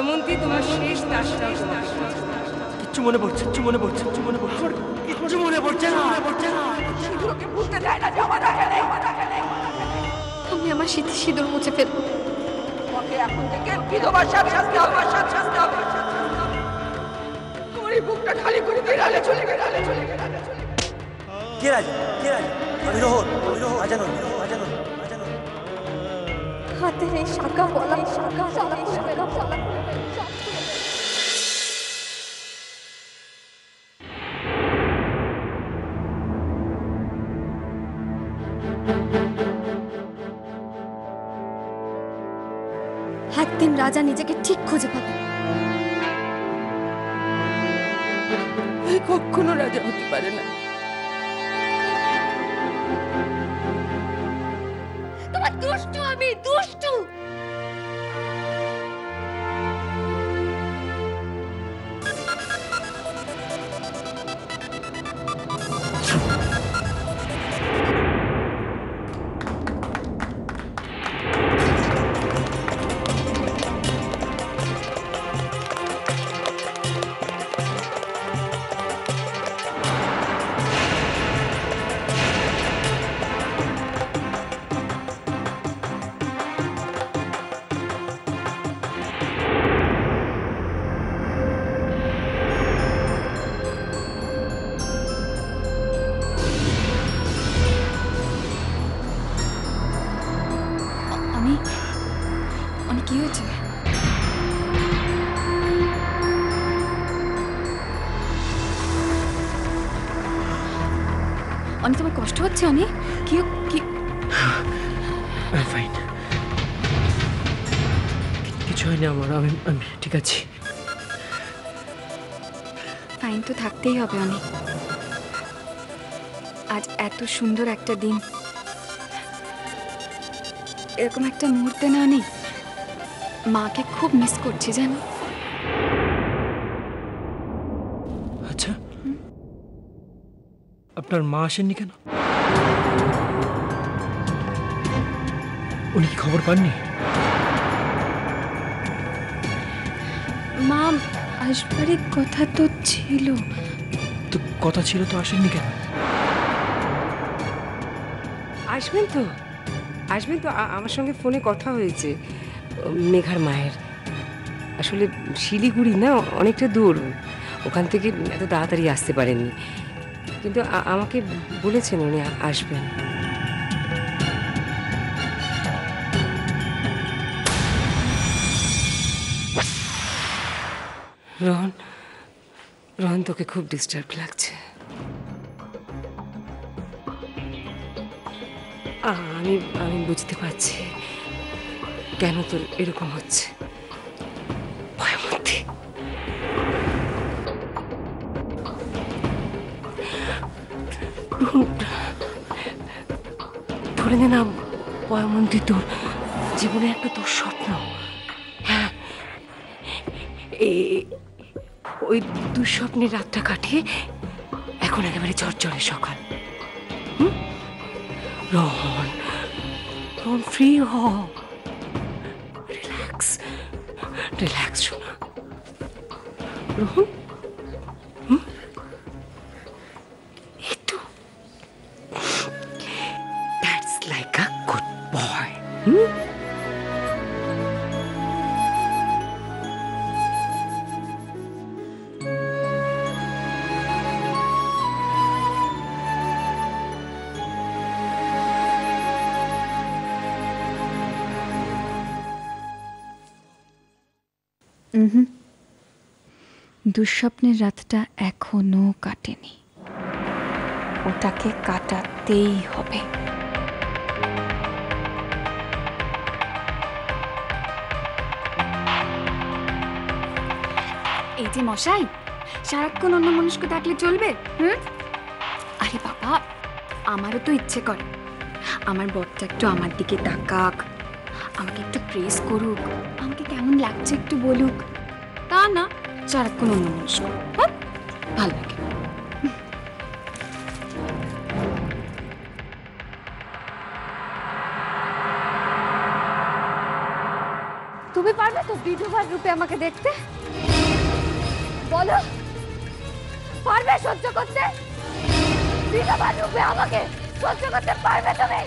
পয়মন্তী, তোমার শেষ দাসটা। কিচ্ছু মনে পড়ছে, কিচ্ছু মনে পড়ছে, কিচ্ছু মনে পড়ছে, কিচ্ছু মনে পড়ছে না, পড়ছে না। সিঁদুরকে ভুলতে দেয় না, জমা রাখে নেই। আমি আমার স্মৃতি সিঁদুর মুছে ফেলবো। তোমাকে এখন থেকে বিধবার শাস্তি হবে, শাস্তি হবে। তোমার এই বুকটা খালি করে বেড়ালে চলে গেলে। কে রাজা? কে রাজা? আমি রোহন, বাজানো, বাজানো, বাজানো। হাতের এই শাখা বলা শাখা জ্বালা করে একদিন রাজা নিজেকে ঠিক খুঁজে পাবে। কখনো রাজা হতে পারে না। তোমার দুষ্টু, আমি দুষ্টু। কি হয়েছে? অনেক তোমার কষ্ট হচ্ছে? অনেক কি কি? ফাইন, কিছু হয়নি আমার, আমি ঠিক আছি। ফাইন তো থাকতেই হবে অনেক। আজ এত সুন্দর একটা দিন, এরকম একটা মুহূর্তে না নেই, মাকে খুব মিস করছি জানো। আচ্ছা, আপনার মা আসেননি কেন? উনি কি খবর পাননি? মা আসবারই কথা তো ছিল। তো কথা ছিল তো আসেননি কেন? আসবেন তো, আসবেন তো। আমার সঙ্গে ফোনে কথা হয়েছে মেঘার মায়ের। আসলে শিলিগুড়ি না অনেকটা দূর, ওখান থেকে এত তাড়াতাড়ি আসতে পারেননি, কিন্তু আমাকে বলেছেন উনি আসবেন। রোহন, রোহন তোকে খুব ডিস্টার্ব লাগছে। আমি বুঝতে পারছি কেন তোর এরকম হচ্ছে। পয়মন্তী, ধরে নে না পয়মন্তী, তোর জীবনে একটা তোর স্বপ্ন। হ্যাঁ, ওই দুঃস্বপ্নের রাতটা কাটিয়ে এখন একেবারে ঝরঝরে সকাল। রোহন, রোহন ফ্রি হ, রিল্যাক্স, রিল্যাক্স শোনা। রোহন, একটু, that's like a good boy. দুঃস্বপ্নের রাতটা এখনো কাটেনি, ওটাকে কাটাতেই হবে। এই যে মশাই, সারাক্ষণ অন্য মানুষকে ডাকলে চলবে? আরে বাবা, আমারও তো ইচ্ছে করে আমার বরটা একটু আমার দিকে তাকাক, আমাকে একটু প্রেস করুক, আমাকে কেমন লাগছে একটু বলুক। তা না, সারাক্ষণ অন্য মানুষ, ভালো লাগে। তুমি পারবে তো বিধবার রূপে আমাকে দেখতে? বলো, পারবে সহ্য করতে? বিধবার রূপে আমাকে সহ্য করতে পারবে তুমি?